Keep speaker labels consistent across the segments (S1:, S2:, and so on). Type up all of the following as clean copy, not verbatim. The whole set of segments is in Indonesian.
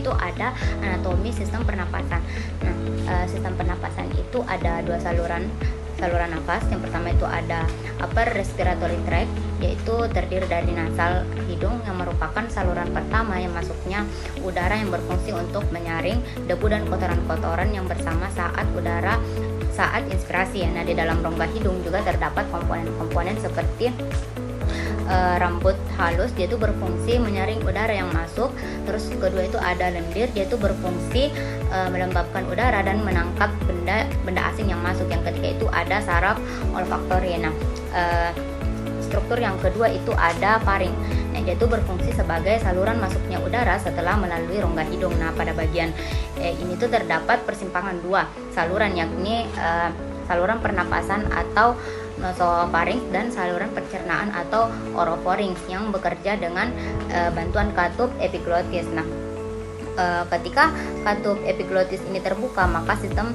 S1: itu ada anatomi sistem pernapasan. Nah, sistem pernapasan itu ada dua saluran nafas. Yang pertama itu ada upper respiratory tract, yaitu terdiri dari nasal hidung yang merupakan saluran pertama yang masuknya udara yang berfungsi untuk menyaring debu dan kotoran-kotoran yang bersama saat inspirasi. Nah, di dalam rongga hidung juga terdapat komponen-komponen seperti rambut halus, dia itu berfungsi menyaring udara yang masuk. Terus kedua itu ada lendir, dia itu berfungsi melembabkan udara dan menangkap benda asing yang masuk. Yang ketiga itu ada saraf olfaktori. Nah, struktur yang kedua itu ada faring. Nah, dia itu berfungsi sebagai saluran masuknya udara setelah melalui rongga hidung. Nah, pada bagian ini tuh terdapat persimpangan dua saluran, yakni saluran pernapasan atau nasofaring dan saluran pencernaan atau orofaring yang bekerja dengan bantuan katup epiglotis. Nah, ketika katup epiglotis ini terbuka, maka sistem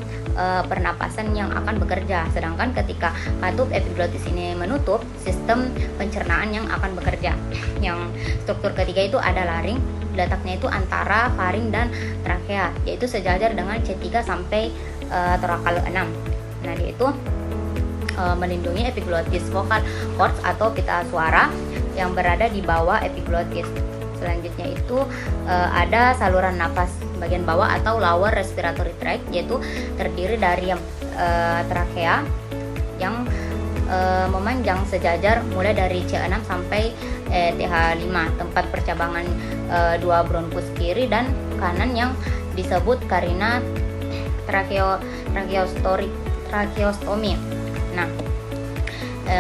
S1: pernapasan yang akan bekerja. Sedangkan ketika katup epiglotis ini menutup, sistem pencernaan yang akan bekerja. Yang struktur ketiga itu ada laring. Letaknya itu antara faring dan trakea, yaitu sejajar dengan C3 sampai torakal 6. Nah, dia itu melindungi epiglotis vokal cords atau pita suara yang berada di bawah epiglotis. Selanjutnya itu ada saluran nafas bagian bawah atau lower respiratory tract, yaitu terdiri dari trakea yang memanjang sejajar mulai dari C6 sampai TH5, tempat percabangan dua bronkus kiri dan kanan yang disebut karina tracheostomi. Nah,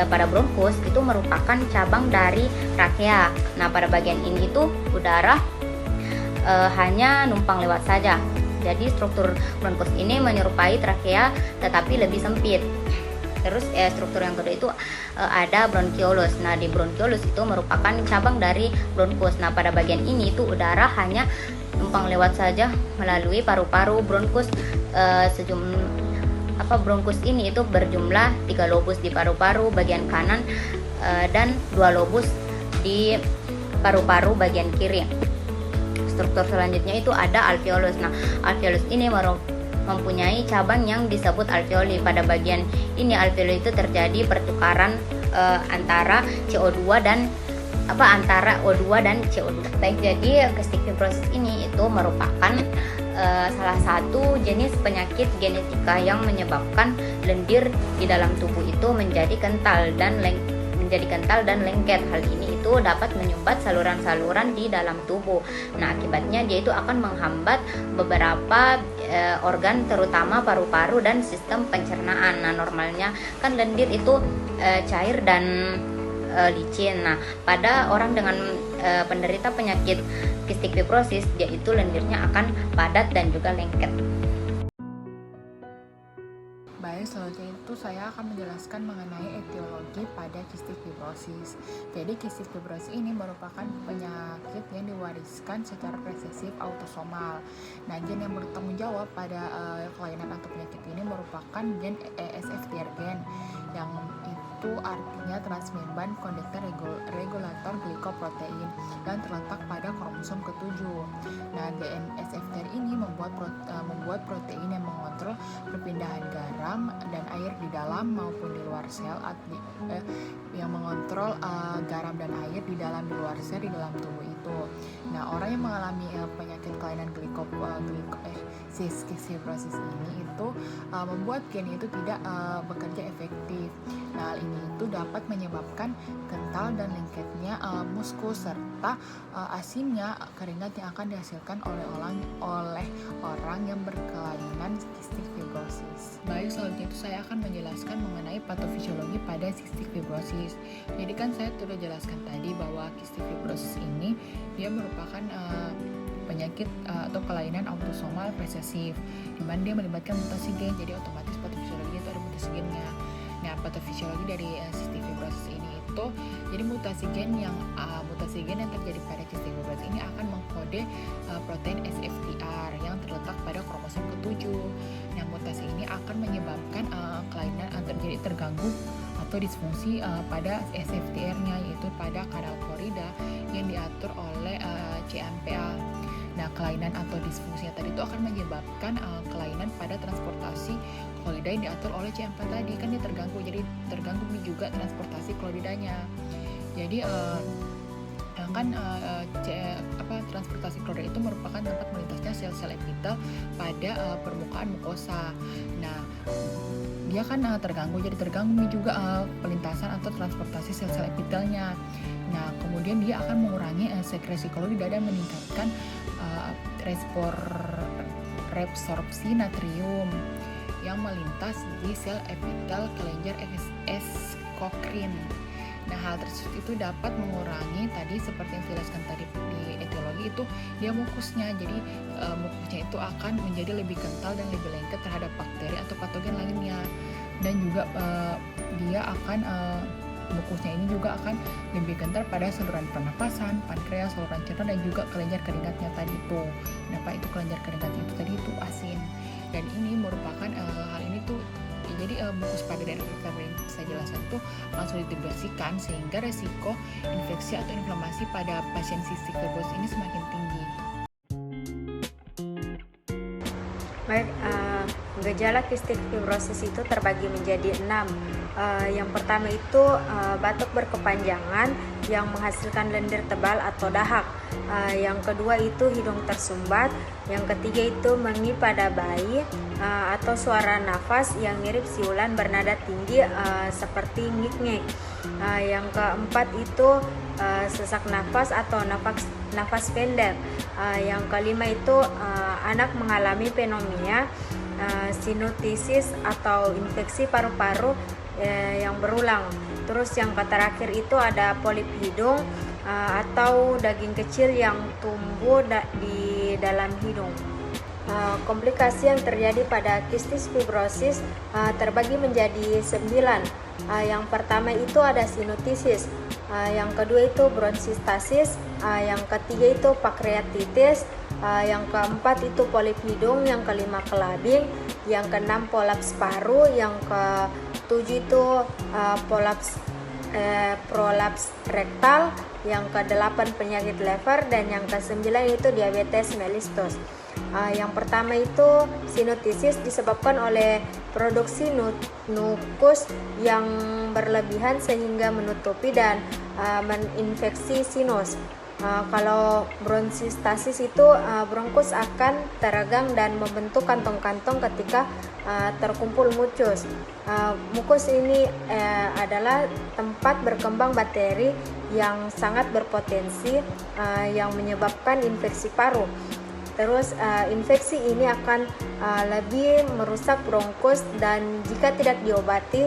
S1: pada bronkus itu merupakan cabang dari trakea. Nah, pada bagian ini itu udara hanya numpang lewat saja. Jadi struktur bronkus ini menyerupai trakea tetapi lebih sempit. Terus struktur yang kedua itu ada bronchiolus. Nah, di bronchiolus itu merupakan cabang dari bronkus. Nah, pada bagian ini itu udara hanya numpang lewat saja melalui paru-paru. Bronkus ini itu berjumlah 3 lobus di paru-paru bagian kanan dan 2 lobus di paru-paru bagian kiri. Struktur selanjutnya itu ada alveolus. Nah, alveolus ini mempunyai cabang yang disebut alveoli. Pada bagian ini alveoli itu terjadi pertukaran antara CO2 dan antara O2 dan CO2. Baik, jadi cystic fibrosis ini itu merupakan salah satu jenis penyakit genetika yang menyebabkan lendir di dalam tubuh itu menjadi kental dan lengket. Hal ini itu dapat menyumbat saluran-saluran di dalam tubuh. Nah, akibatnya dia itu akan menghambat beberapa organ, terutama paru-paru dan sistem pencernaan. Nah, normalnya kan lendir itu cair dan licin. Nah, pada orang dengan penderita penyakit cystic fibrosis, yaitu lendirnya akan padat dan juga lengket.
S2: Baik, selanjutnya itu saya akan menjelaskan mengenai etiologi pada cystic fibrosis. Jadi cystic fibrosis ini merupakan penyakit yang diwariskan secara resesif autosomal. Nah, gen yang bertanggung jawab pada kelainan atau penyakit ini merupakan gen ESFTR gen, yang itu artinya transmembrane conductor regulator glikoprotein dan terletak pada kromosom ke-7. Nah, gen ESFTR ini membuat protein yang mengontrol perpindahan garam dan air di dalam maupun di luar sel, yang mengontrol garam dan air di luar sel di dalam tubuh itu. Nah, orang yang mengalami penyakit kelainan cystic fibrosis ini itu membuat gen itu tidak bekerja efektif. Nah, ini itu dapat menyebabkan kental dan lengketnya muskus serta asinnya keringat yang akan dihasilkan oleh orang yang berkelainan cystic fibrosis. Baik, selanjutnya itu saya akan menjelaskan mengenai patofisiologi pada cystic fibrosis. Jadi kan saya sudah jelaskan tadi bahwa cystic fibrosis ini dia merupakan penyakit atau kelainan autosomal resesif, di mana dia melibatkan mutasi gen. Jadi otomatis patofisiologi itu ada mutasi gennya. Nah, patofisiologi dari cystic fibrosis ini itu jadi mutasi gen yang terjadi pada cystic fibrosis ini akan mengkode protein SFTR yang terletak pada kromosom ke-7. Nah, mutasi ini akan menyebabkan kelainan terjadi terganggu atau disfungsi pada SFTR-nya, yaitu pada kanal klorida yang diatur oleh CMPA. Nah, kelainan atau disfungsinya tadi itu akan menyebabkan kelainan pada transportasi klorida yang diatur oleh C4 tadi, kan dia terganggu, jadi terganggu juga transportasi kloridanya. Jadi transportasi klorida itu merupakan tempat melintasnya sel-sel epitel pada permukaan mukosa. Nah, dia kan terganggu, jadi terganggu juga pelintasan atau transportasi sel-sel epitelnya. Nah, kemudian dia akan mengurangi sekresi klorida dan meningkatkan reabsorpsi natrium yang melintas di sel epitel kelenjar ekskokrin. Nah, hal tersebut itu dapat mengurangi tadi seperti yang dijelaskan tadi di etiologi itu dia mukusnya. Jadi mukusnya itu akan menjadi lebih kental dan lebih lengket terhadap bakteri atau patogen lainnya. Dan juga dia akan mukusnya ini juga akan lebih kental pada saluran pernapasan, pankreas, saluran cerna dan juga kelenjar keringatnya tadi itu. Kenapa itu kelenjar keringatnya itu tadi itu asin. Dan ini merupakan hal ini tuh jadi mukus pada daerah yang saya jelaskan itu akan sulit dibersihkan sehingga resiko infeksi atau inflamasi pada pasien cystic fibrosis ini semakin tinggi.
S3: Baik, gejala cystic fibrosis itu terbagi menjadi 6. Yang pertama itu batuk berkepanjangan yang menghasilkan lendir tebal atau dahak. Yang kedua itu hidung tersumbat. Yang ketiga itu mengi pada bayi atau suara nafas yang mirip siulan bernada tinggi seperti ngik-ngik. Yang keempat itu sesak nafas atau nafas pendek. Yang kelima itu anak mengalami pneumonia, sinusitis atau infeksi paru-paru yang berulang. Terus yang terakhir itu ada polip hidung atau daging kecil yang tumbuh di dalam hidung. Komplikasi yang terjadi pada cystic fibrosis terbagi menjadi 9. Yang pertama itu ada sinusitis, yang kedua itu bronkistasis, yang ketiga itu pankreatitis, yang keempat itu polip hidung, yang kelima kelabing, yang keenam prolaps paru, yang ketujuh itu prolaps rektal, yang kedelapan penyakit lever, dan yang kesembilan itu diabetes mellitus. Yang pertama itu sinusitis disebabkan oleh produksi mukus yang berlebihan sehingga menutupi dan menginfeksi sinus. Kalau bronkistasis itu bronkus akan teregang dan membentuk kantong-kantong ketika terkumpul mucus. Mukus ini adalah tempat berkembang bakteri yang sangat berpotensi yang menyebabkan infeksi paru. Terus infeksi ini akan lebih merusak bronkus dan jika tidak diobati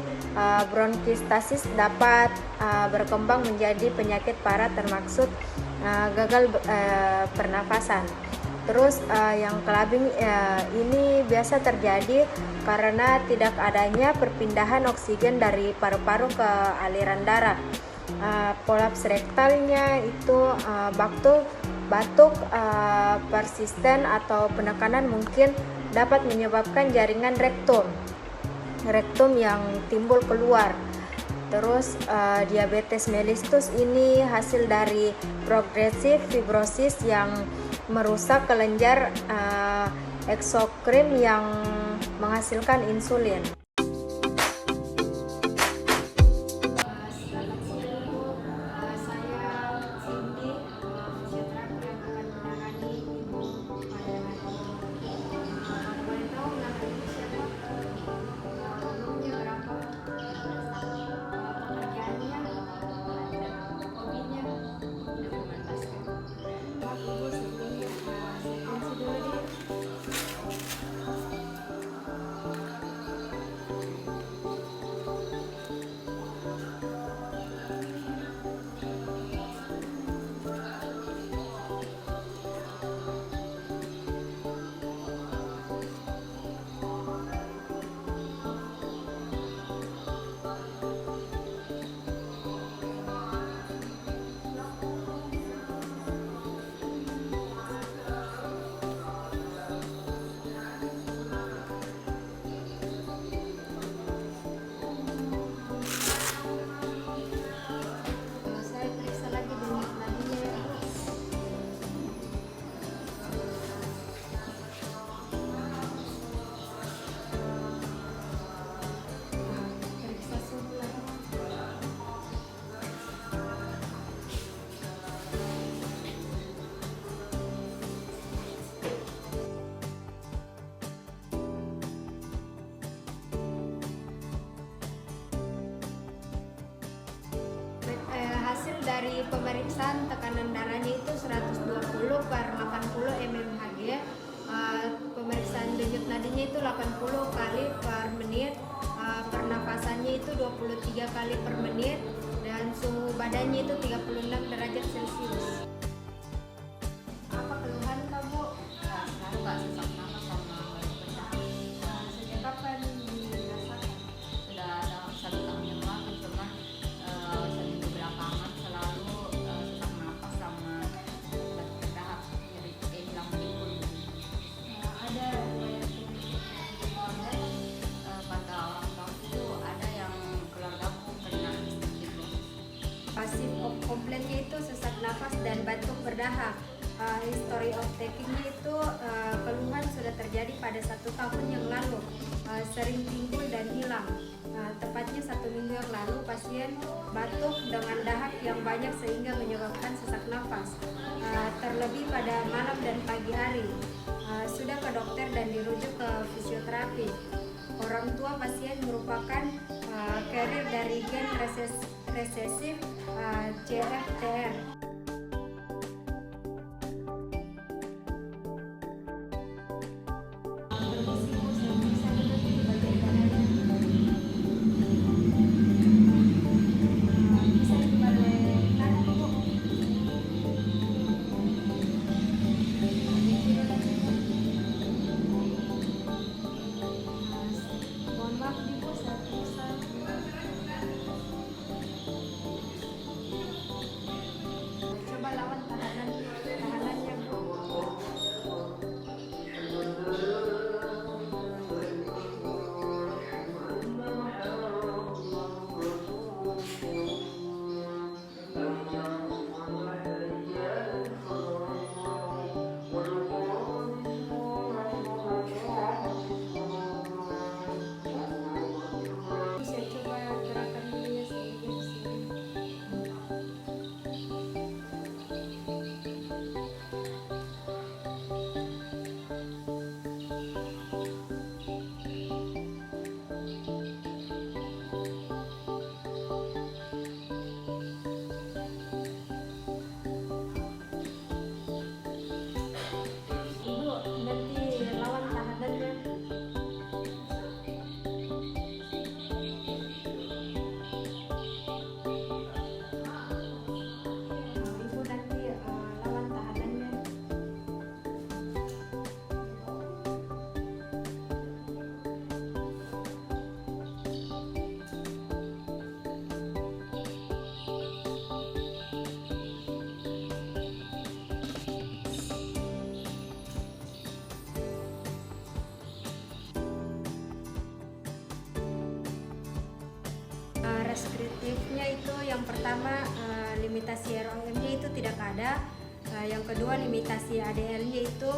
S3: bronkistasis dapat berkembang menjadi penyakit parah termasuk gagal pernafasan. Terus yang kelabing ini biasa terjadi karena tidak adanya perpindahan oksigen dari paru-paru ke aliran darah. Prolaps rektalnya itu batuk persisten atau penekanan mungkin dapat menyebabkan jaringan rektum yang timbul keluar. Terus diabetes mellitus ini hasil dari progresif fibrosis yang merusak kelenjar eksokrin yang menghasilkan insulin. dari pemeriksaan tekanan darahnya itu 120 per 80 mmHg. Pemeriksaan denyut nadinya itu 80 kali per menit. Pernapasannya itu 23 kali per menit, dan suhu badannya itu 36 derajat Celcius. Apa keluhan kamu?
S1: Sekarang nggak sesak napas sama batuk berdahak.
S3: Sejak kapan dirasakan?
S1: Sudah ada 1 tahun yang lalu, cuman seminggu belakangan selalu sesak napas sama batuk berdahak, nyeri hilang timbul.
S3: Ada riwayat keluarga?
S1: Kata orang tua itu ada yang keluarga aku kena gitu.
S3: Pasif komplainnya itu sesak nafas dan batuk berdahak. History of takingnya itu keluhan sudah terjadi pada 1 tahun yang lalu, sering timbul dan hilang. Tepatnya 1 minggu yang lalu pasien batuk dengan dahak yang banyak sehingga menyebabkan sesak nafas, terlebih pada malam dan pagi hari. Sudah ke dokter dan dirujuk ke fisioterapi. Orang tua pasien merupakan carrier dari gen resesif CFTR. Mohon maaf Ibu, saya periksa. Coba lawan tahanannya Bu. Saya coba gerakan dirinya sedikit di sini. Ibu, nanti lawan tahanannya. Ibu nanti lawan tahanannya. Restriktifnya itu yang pertama limitasi ROM-nya itu tidak ada. Yang kedua limitasi ADL-nya itu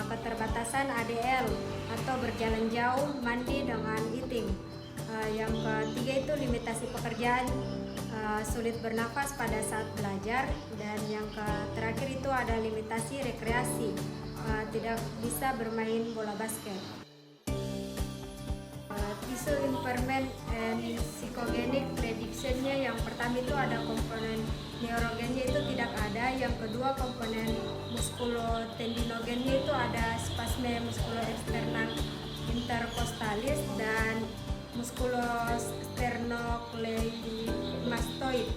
S3: keterbatasan ADL atau berjalan jauh, mandi dengan eating. Yang ketiga itu limitasi pekerjaan, sulit bernafas pada saat belajar, dan yang terakhir itu ada limitasi rekreasi, tidak bisa bermain bola basket. Tissue impairment and psychogenic prediction-nya yang pertama itu ada komponen neurogennya itu tidak ada, yang kedua komponen muskulotendinogennya itu ada spasme muskuloeksternal intercostalis dan muskulosternocleidomastoid.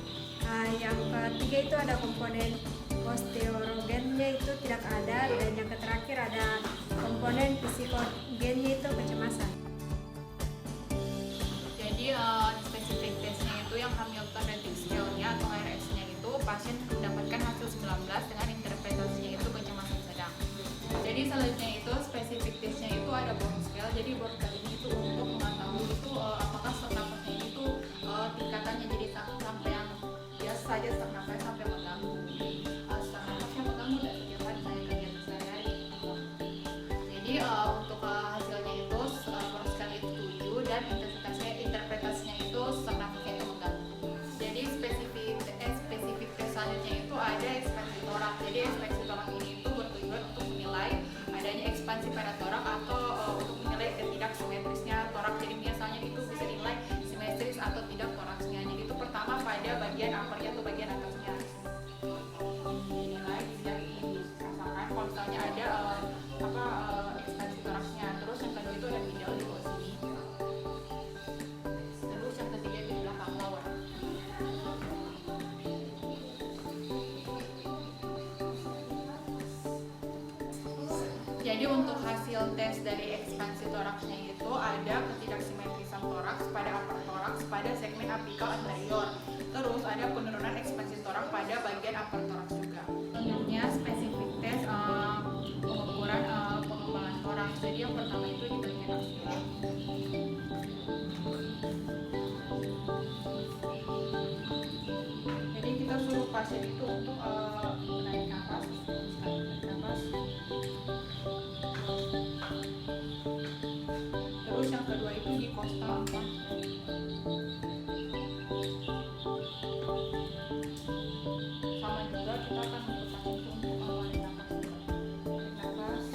S3: Yang ketiga itu ada komponen osteorogennya itu tidak ada, dan yang terakhir ada komponen psikogennya itu kecemasan.
S2: Jadi spesifik tesnya itu yang Hamilton Rating Scale-nya atau HRS-nya itu pasien mendapatkan hasil 19 dengan interpretasinya itu kecemasan sedang. Jadi selanjutnya itu spesifik tesnya itu ada Born Scale. Jadi Born Scale ini itu untuk mengetahui itu apakah sesak nafasnya itu tingkatannya jadi sampai yang biasa saja sesak nafasnya sampai mengganggu. Sesak nafasnya mengganggu dan setiap hari saya kegiatan sehari-hari. Jadi untuk hasilnya itu Born Scale itu 7 dan interpretasinya itu sesak nafasnya itu mengganggu. Jadi spesifik tes selanjutnya itu ada ekspansi torak. Jadi ekspansi torak ini itu bertujuan untuk menilai adanya ekspansi pada torak atau untuk menilai ketidaksimetrisnya torak. Jadi biasanya itu bisa dinilai simetris atau tidak toraksnya. Jadi itu pertama pada bagian uppernya atau bagian atasnya. Jadi untuk hasil tes dari ekspansi toraksnya itu ada ketidaksimetrisan toraks pada upper toraks pada segmen apikal anterior. Terus ada penurunan ekspansi toraks pada bagian upper toraks juga. Selanjutnya spesifik tes pengukuran pengembangan toraks. Jadi yang pertama itu di bagian aksila. Jadi kita suruh pasien itu untuk menarik nafas, Terus yang kedua itu di kosta 4. Sama juga kita akan membutuhkan itu untuk menarik nafas.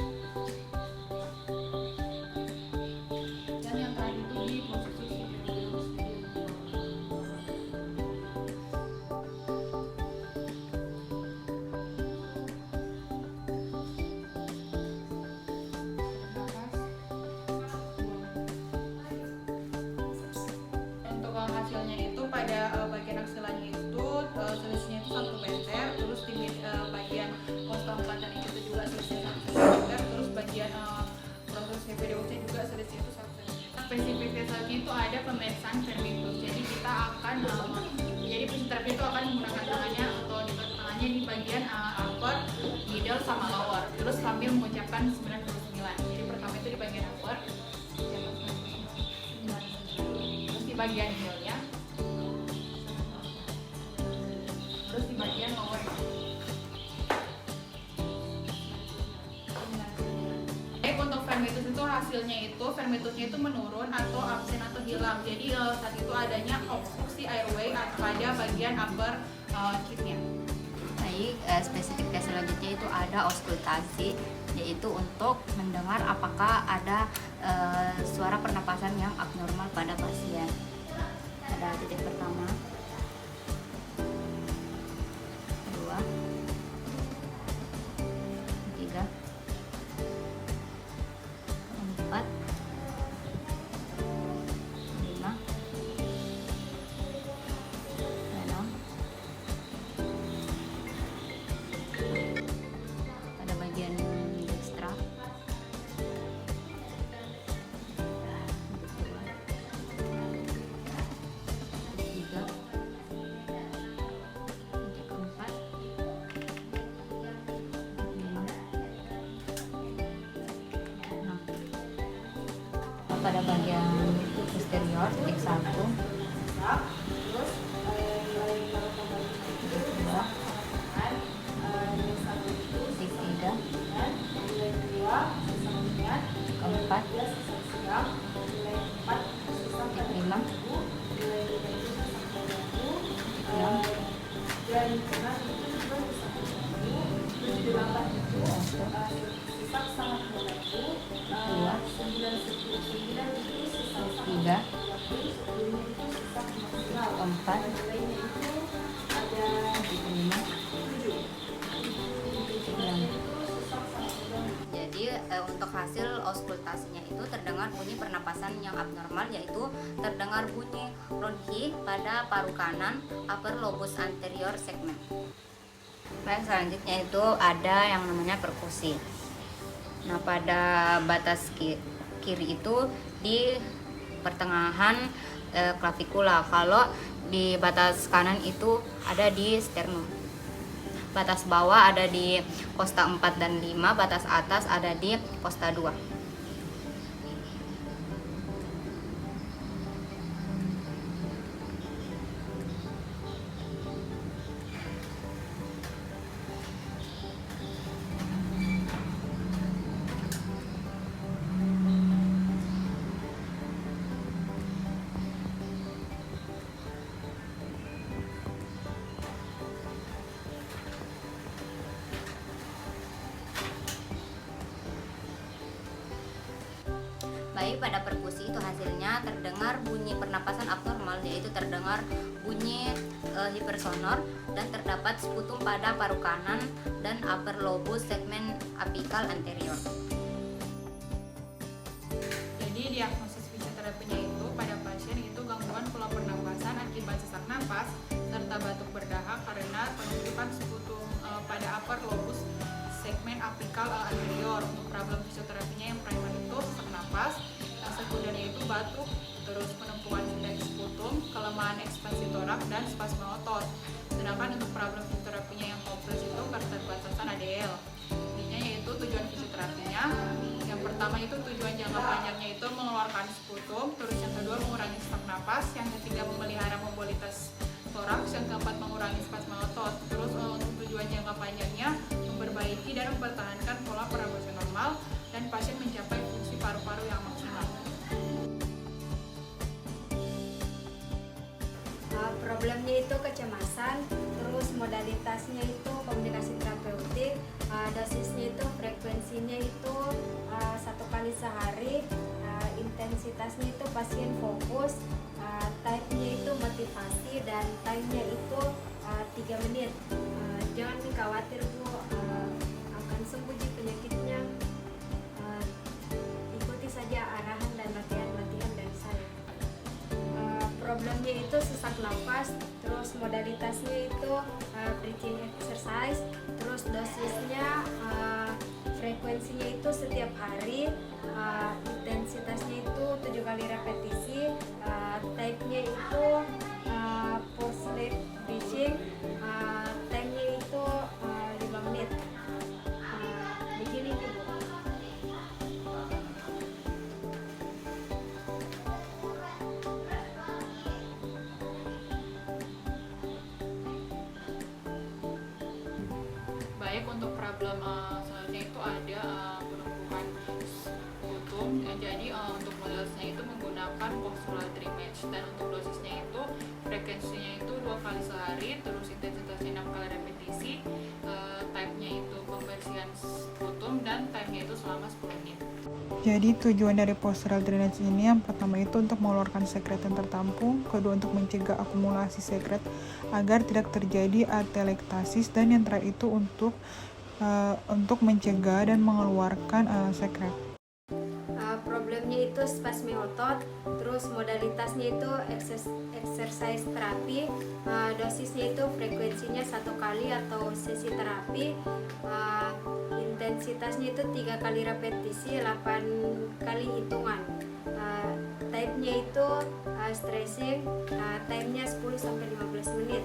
S2: Dan yang terakhir itu di posisi superior. Hasilnya itu pada bagian aksilanya itu selisihnya itu 1 meter, terus di bagian kosta 4 dan itu juga selisihnya 1 meter, terus bagian proses CPDO-nya juga selisihnya itu 1 meter. Spesifiknya itu ada pemeriksaan vermiculus. Jadi kita akan jadi peserta itu akan menggunakan tangannya atau di tangannya di bagian upper, middle sama lower, terus sambil mengucapkan 99. Jadi pertama itu di bagian upper, terus di bagian middle-nya, terus di bagian lower. Untuk vermiculus itu hasilnya itu vermiculusnya itu menurun atau absen atau hilang. Jadi saat itu adanya obstruksi airway pada bagian upper cheek-nya.
S1: Baik, spesifik tes selanjutnya itu ada auskultasi, yaitu untuk mendengar apakah ada suara pernapasan yang abnormal pada pasien. Ada titik pertama, kedua, ketiga, keempat, kelima, keenam, pada bagian dextra, ketiga, keempat, lima, enam. Pada bagian posterior titik 1, titik 2, titik 3, keempat, titik 5, titik 6, dua, tiga, keempat, titik 5, titik 6. Jadi untuk hasil auskultasinya itu terdengar bunyi pernapasan yang abnormal, yaitu terdengar bunyi ronchi pada paru kanan upper lobus anterior segmen. Baik, selanjutnya itu ada yang namanya perkusi. Nah, pada batas kiri itu di pertengahan klavikula, kalau di batas kanan itu ada di sternum. Batas bawah ada di kosta 4 dan 5, batas atas ada di kosta 2. Baik, pada perkusi itu hasilnya terdengar bunyi pernapasan abnormal, yaitu terdengar bunyi hipersonor dan terdapat sputum pada paru kanan dan upper lobus segmen apikal anterior.
S2: Jadi diagnosis fisioterapinya itu pada pasien itu gangguan pola pernapasan akibat sesak napas serta batuk berdahak karena penumpukan sputum pada upper lobus segmen apikal anterior. Untuk problem fisioterapinya yang primer itu sesak napas, yang sekundernya itu batuk, terus penumpukan sputum, kelemahan ekspansi torak, dan spasme otot. Sedangkan untuk problem fisioterapinya yang kompleks itu keterbatasan ADL. Intinya yaitu tujuan fisioterapinya. Yang pertama itu tujuan jangka panjangnya itu mengeluarkan sputum, terus yang kedua mengurangi sesak napas, yang ketiga memelihara mobilitas toraks, yang keempat mengurangi spasme otot. Terus untuk tujuan jangka panjangnya memperbaiki dan mempertahankan pola pernapasan normal dan pasien mencapai fungsi paru-paru yang maksimal.
S3: Problemnya itu kecemasan, terus modalitasnya itu komunikasi terapeutik, dosisnya itu frekuensinya itu 1 kali sehari, intensitasnya itu pasien fokus, type-nya itu motivasi, dan time-nya itu 3 menit. Jangan khawatir Bu, akan sembuh penyakitnya. Ikuti saja arahan dan latihan-latihan dari saya. Problemnya itu sesak nafas, terus modalitasnya itu breathing exercise, terus dosisnya frekuensinya itu setiap hari, intensitasnya itu 7 kali repetisi, type-nya itu force leg breathing, time-nya itu 5 menit. Begini nih Bu.
S2: Baik, untuk problem selanjutnya itu ada penumpukan sputum. Jadi untuk modelnya itu menggunakan postural match, dan untuk dosisnya itu frekuensinya itu 2 kali sehari, terus intensitasnya 6 kali repetisi, type-nya itu pembersihan sputum, dan time-nya itu selama 10 menit.
S4: Jadi tujuan dari postural drainage ini yang pertama itu untuk mengeluarkan sekret yang tertampung, kedua untuk mencegah akumulasi sekret agar tidak terjadi atelektasis, dan yang terakhir itu untuk mencegah dan mengeluarkan sekret.
S3: Problemnya itu spasme otot, terus modalitasnya itu exercise terapi, dosisnya itu frekuensinya 1 kali atau sesi terapi, intensitasnya itu 3 kali repetisi, 8 kali hitungan, type-nya itu stressing, time-nya 10-15 menit.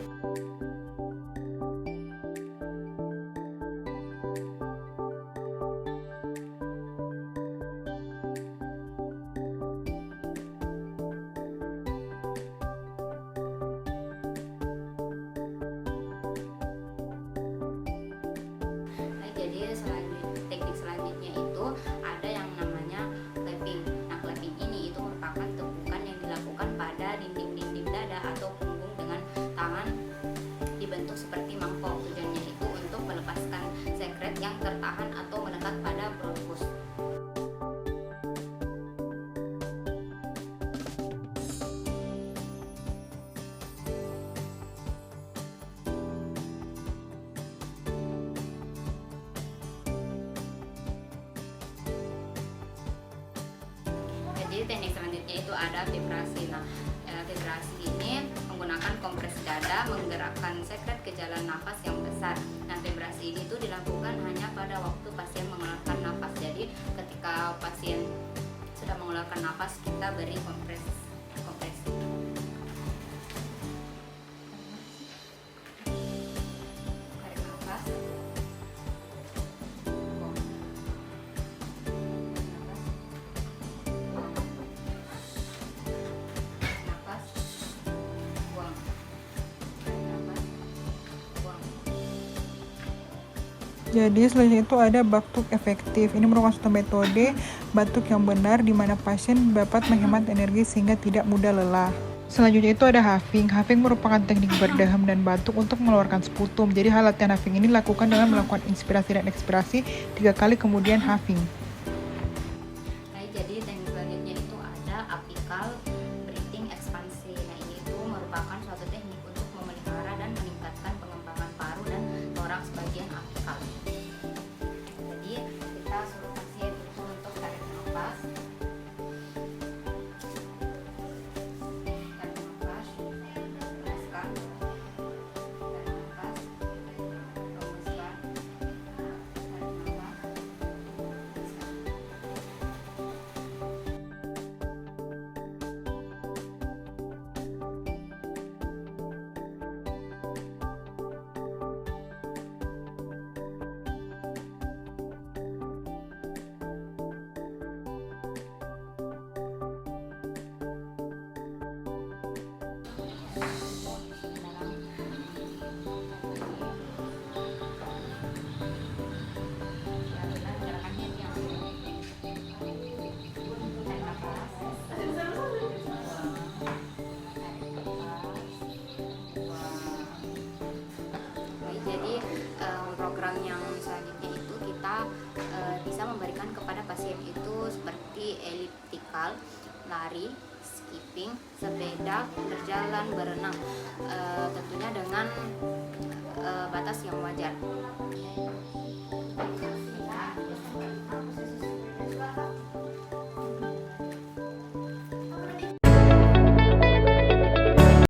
S1: Jadi teknik selanjutnya itu ada yang namanya clapping. Nah, clapping ini itu merupakan tepukan yang dilakukan pada dinding-dinding dada atau punggung dengan tangan dibentuk seperti mangkok. Tujuannya itu untuk melepaskan sekret yang tertahan atau melekat pada bronkus. Jadi teknik selanjutnya itu ada vibrasi. Nah, vibrasi ini menggunakan kompres dada menggerakkan sekret ke jalan nafas yang besar. Nah, vibrasi ini itu dilakukan hanya pada waktu pasien mengeluarkan nafas. Jadi ketika pasien sudah mengeluarkan nafas, kita beri kompresi. Tarik nafas.
S4: Jadi selanjutnya itu ada batuk efektif. Ini merupakan suatu metode batuk yang benar di mana pasien dapat menghemat energi sehingga tidak mudah lelah. Selanjutnya itu ada huffing. Huffing merupakan teknik berdaham dan batuk untuk mengeluarkan sputum. Jadi latihan huffing ini dilakukan dengan melakukan inspirasi dan ekspirasi 3 kali kemudian huffing.
S1: Jadi teknik selanjutnya itu ada apikal breathing ekspansi. Nah, ini itu merupakan suatu teknik untuk memelihara dan meningkatkan pengembangan paru dan toraks bagian apikal. Jadi kita suruh pasien itu untuk tarik nafas. Tarik nafas, lepaskan. Tarik nafas, hembuskan. Tarik berlari, skipping, sepeda, berjalan, berenang, tentunya dengan batas yang wajar.